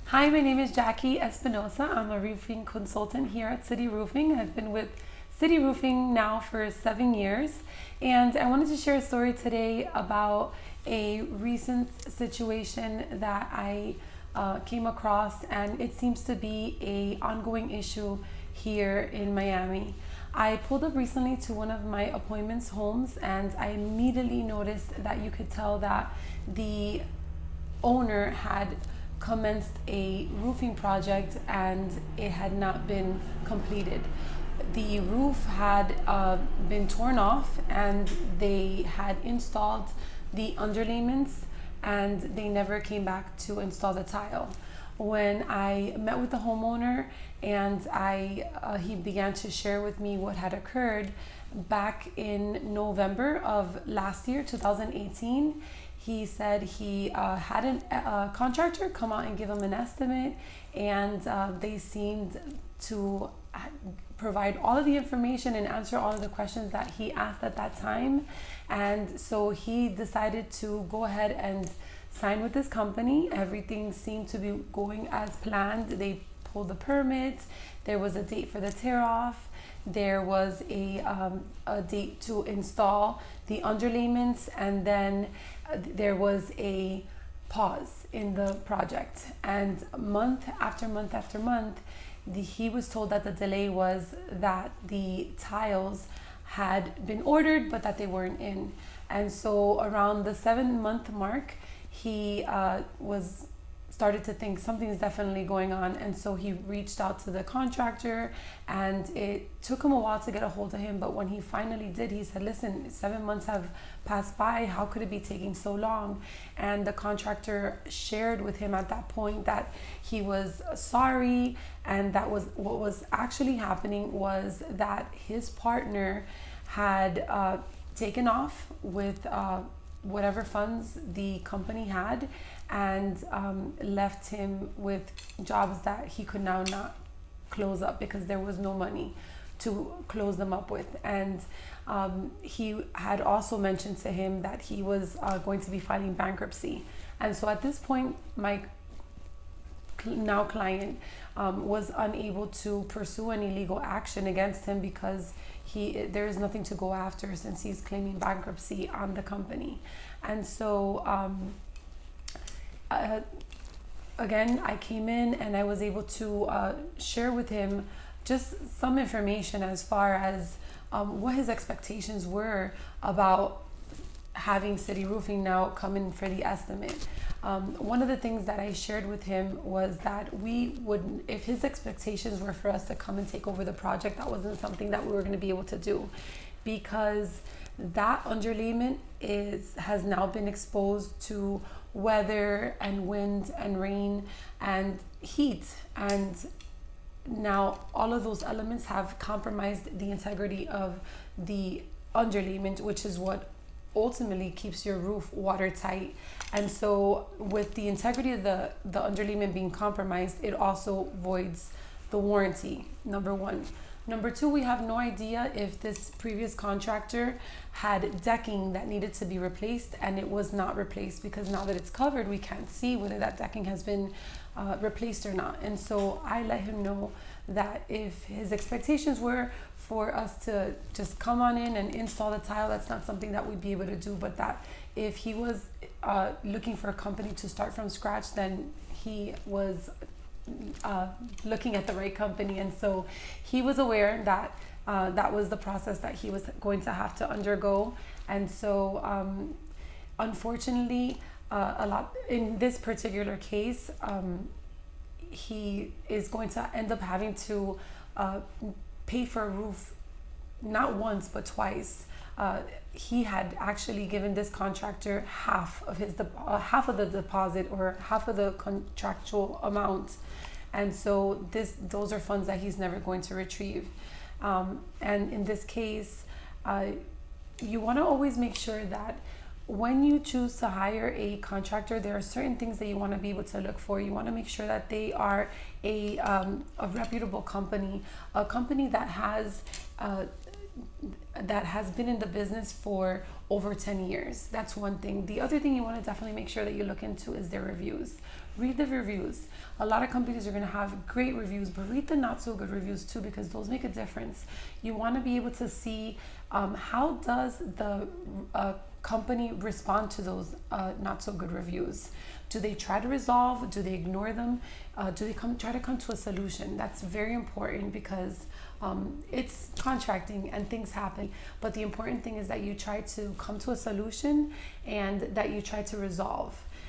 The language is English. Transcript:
Hi, my name is Jackie Espinosa. I'm a roofing consultant here at City Roofing. I've been with City Roofing now for 7 years, and I wanted to share a story today about a recent situation that I came across, and it seems to be a ongoing issue here in Miami. I pulled up recently to one of my appointments homes, and I immediately noticed that you could tell that the owner had commenced a roofing project and it had not been completed. The roof had been torn off and they had installed the underlayments and they never came back to install the tile. When I met with the homeowner and he began to share with me what had occurred back in November of last year, 2018, he said he had a contractor come out and give him an estimate, and they seemed to provide all of the information and answer all of the questions that he asked at that time. And so he decided to go ahead and sign with this company. Everything seemed to be going as planned. They pulled the permit, there was a date for the tear off, there was a date to install the underlayments, and then there was a pause in the project. And month after month after month, he was told that the delay was that the tiles had been ordered but that they weren't in. And so around the 7 month mark, he was started to think something's definitely going on, and so he reached out to the contractor, and it took him a while to get a hold of him. But when he finally did, he said, listen, 7 months have passed by, how could it be taking so long? And the contractor shared with him at that point that he was sorry, and that was what was actually happening was that his partner had taken off with whatever funds the company had, and left him with jobs that he could now not close up because there was no money to close them up with. And he had also mentioned to him that he was going to be filing bankruptcy. And so at this point, my now client was unable to pursue any legal action against him because there is nothing to go after since he's claiming bankruptcy on the company. And so again, I came in and I was able to share with him just some information as far as what his expectations were about having City Roofing now come in for the estimate. One of the things that I shared with him was that we would, if his expectations were for us to come and take over the project, that wasn't something that we were going to be able to do, because that underlayment has now been exposed to weather and wind and rain and heat, and now all of those elements have compromised the integrity of the underlayment, which is what ultimately keeps your roof watertight. And so with the integrity of the underlayment being compromised, it also voids the warranty, number one. Number two, we have no idea if this previous contractor had decking that needed to be replaced and it was not replaced, because now that it's covered, we can't see whether that decking has been replaced or not. And so I let him know that if his expectations were for us to just come on in and install the tile, that's not something that we'd be able to do, but that if he was looking for a company to start from scratch, then he was looking at the right company. And so he was aware that that was the process that he was going to have to undergo. And so unfortunately, a lot in this particular case, he is going to end up having to pay for a roof not once but twice. He had actually given this contractor half of the deposit, or half of the contractual amount, and so those are funds that he's never going to retrieve. And in this case, you want to always make sure that when you choose to hire a contractor, there are certain things that you want to be able to look for. You want to make sure that they are a reputable company, a company that has been in the business for over 10 years. That's one thing. The other thing you want to definitely make sure that you look into is their reviews. read the reviews. A lot of companies are going to have great reviews, but read the not so good reviews too, because those make a difference. You want to be able to see how does the company respond to those not so good reviews. Do they try to resolve? Do they ignore them? Do they try to come to a solution? That's very important, because it's contracting and things happen. But the important thing is that you try to come to a solution and that you try to resolve.